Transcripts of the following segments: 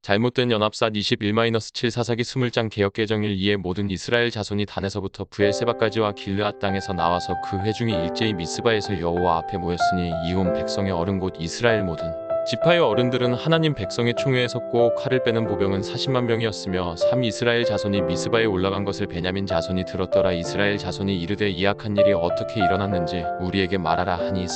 잘못된 연합사 21-7 사사기 20장 개역개정일 이에 모든 이스라엘 자손이 단에서부터 브엘세바까지와 길르앗 땅에서 나와서 그 회중이 일제히 미스바에서 여호와 앞에 모였으니 이 온 백성의 어른 곧 이스라엘 모든 지파의 어른들은 하나님 백성의 총회에 섰고 칼을 빼는 보병은 40만 명이었으며 이스라엘 자손이 미스바에 올라간 것을 베냐민 자손이 들었더라. 이스라엘 자손이 이르되 이 악한 일이 어떻게 일어났는지 우리에게 말하라 하니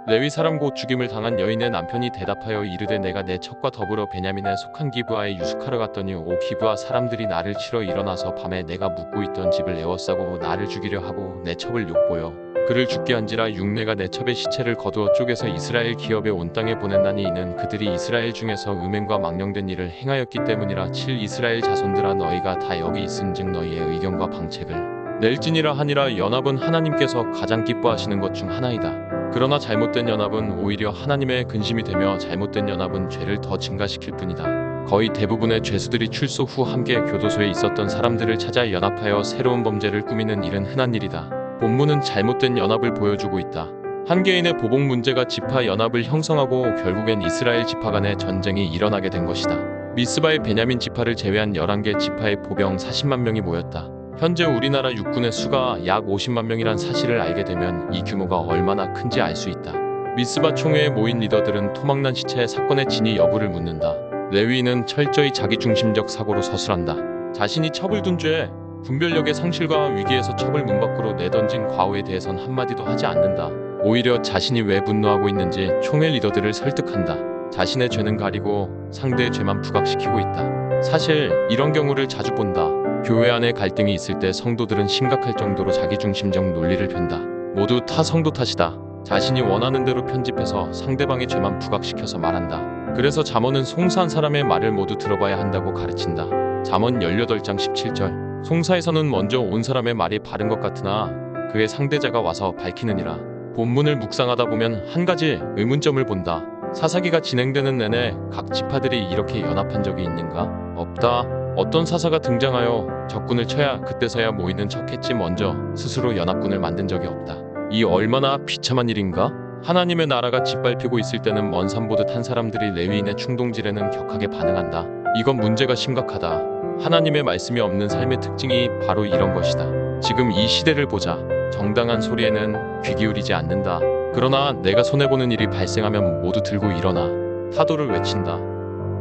레위 사람 곧 죽임을 당한 여인의 남편이 대답하여 이르되 내가 내 척과 더불어 베냐민에 속한 기브아에 유숙하러 갔더니 오 기브아 사람들이 나를 치러 일어나서 밤에 내가 묵고 있던 집을 에워싸고 나를 죽이려 하고 내 첩을 욕보여 그를 죽게 한지라 육내가 내 첩의 시체를 거두어 쪼개서 이스라엘 기업에 온 땅에 보냈나니 이는 그들이 이스라엘 중에서 음행과 망령된 일을 행하였기 때문이라. 7 이스라엘 자손들아 너희가 다 여기 있은즉 너희의 의견과 방책을 낼지니라 하니라. 연합은 하나님께서 가장 기뻐하시는 것 중 하나이다. 그러나 잘못된 연합은 오히려 하나님의 근심이 되며 잘못된 연합은 죄를 더 증가시킬 뿐이다. 거의 대부분의 죄수들이 출소 후 함께 교도소에 있었던 사람들을 찾아 연합하여 새로운 범죄를 꾸미는 일은 흔한 일이다. 본문은 잘못된 연합을 보여주고 있다. 한 개인의 보복 문제가 지파 연합을 형성하고 결국엔 이스라엘 지파 간의 전쟁이 일어나게 된 것이다. 미스바의 베냐민 지파를 제외한 11개 지파의 보병 40만 명이 모였다. 현재 우리나라 육군의 수가 약 50만 명이란 사실을 알게 되면 이 규모가 얼마나 큰지 알 수 있다. 미스바 총회에 모인 리더들은 토막난 시체의 사건의 진위 여부를 묻는다. 레위인은 철저히 자기중심적 사고로 서술한다. 자신이 첩을 둔 죄, 분별력의 상실과 위기에서 첩을 문 밖으로 내던진 과오에 대해선 한마디도 하지 않는다. 오히려 자신이 왜 분노하고 있는지 총회 리더들을 설득한다. 자신의 죄는 가리고 상대의 죄만 부각시키고 있다. 사실 이런 경우를 자주 본다. 교회 안에 갈등이 있을 때 성도들은 심각할 정도로 자기중심적 논리를 편다. 모두 타 성도 탓이다. 자신이 원하는 대로 편집해서 상대방의 죄만 부각시켜서 말한다. 그래서 잠언은 송사한 사람의 말을 모두 들어봐야 한다고 가르친다. 잠언 18장 17절. 송사에서는 먼저 온 사람의 말이 바른 것 같으나 그의 상대자가 와서 밝히느니라. 본문을 묵상하다 보면 한 가지 의문점을 본다. 사사기가 진행되는 내내 각 지파들이 이렇게 연합한 적이 있는가? 없다. 어떤 사사가 등장하여 적군을 쳐야 그때서야 모이는 척했지 먼저 스스로 연합군을 만든 적이 없다. 이 얼마나 비참한 일인가? 하나님의 나라가 짓밟히고 있을 때는 먼 산 보듯 한 사람들이 레위인의 충동질에는 격하게 반응한다. 이건 문제가 심각하다. 하나님의 말씀이 없는 삶의 특징이 바로 이런 것이다. 지금 이 시대를 보자. 정당한 소리에는 귀 기울이지 않는다. 그러나 내가 손해보는 일이 발생하면 모두 들고 일어나 타도를 외친다.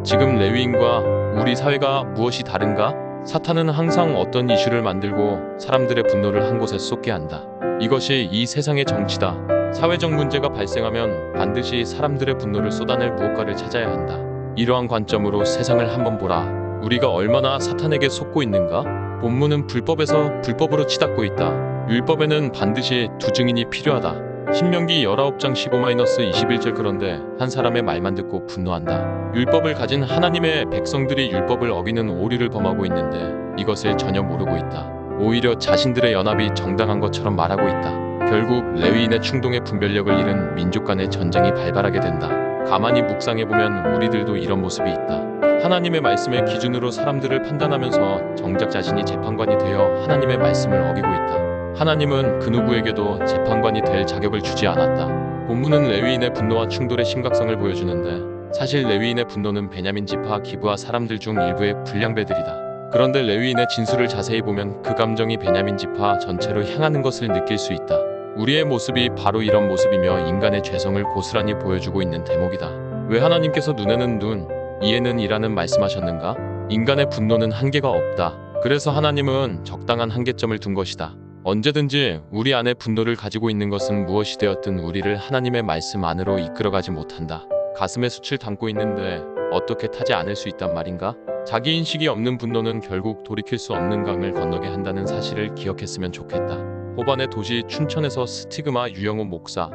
지금 레위인과 우리 사회가 무엇이 다른가? 사탄은 항상 어떤 이슈를 만들고 사람들의 분노를 한 곳에 쏟게 한다. 이것이 이 세상의 정치다. 사회적 문제가 발생하면 반드시 사람들의 분노를 쏟아낼 무엇가를 찾아야 한다. 이러한 관점으로 세상을 한번 보라. 우리가 얼마나 사탄에게 속고 있는가? 본문은 불법에서 불법으로 치닫고 있다. 율법에는 반드시 두 증인이 필요하다. 신명기 19장 15-21절. 그런데 한 사람의 말만 듣고 분노한다. 율법을 가진 하나님의 백성들이 율법을 어기는 오류를 범하고 있는데 이것을 전혀 모르고 있다. 오히려 자신들의 연합이 정당한 것처럼 말하고 있다. 결국 레위인의 충동의 분별력을 잃은 민족 간의 전쟁이 발발하게 된다. 가만히 묵상해보면 우리들도 이런 모습이 있다. 하나님의 말씀의 기준으로 사람들을 판단하면서 정작 자신이 재판관이 되어 하나님의 말씀을 어기고 있다. 하나님은 그 누구에게도 재판관이 될 자격을 주지 않았다. 본문은 레위인의 분노와 충돌의 심각성을 보여주는데 사실 레위인의 분노는 베냐민 지파 기브아 사람들 중 일부의 불량배들이다. 그런데 레위인의 진술을 자세히 보면 그 감정이 베냐민 지파 전체로 향하는 것을 느낄 수 있다. 우리의 모습이 바로 이런 모습이며 인간의 죄성을 고스란히 보여주고 있는 대목이다. 왜 하나님께서 눈에는 눈, 이에는 이라는 말씀하셨는가? 인간의 분노는 한계가 없다. 그래서 하나님은 적당한 한계점을 둔 것이다. 언제든지 우리 안에 분노를 가지고 있는 것은 무엇이 되었든 우리를 하나님의 말씀 안으로 이끌어가지 못한다. 가슴에 숯을 담고 있는데 어떻게 타지 않을 수 있단 말인가? 자기인식이 없는 분노는 결국 돌이킬 수 없는 강을 건너게 한다는 사실을 기억했으면 좋겠다. 호반의 도시 춘천에서 스티그마 유영호 목사,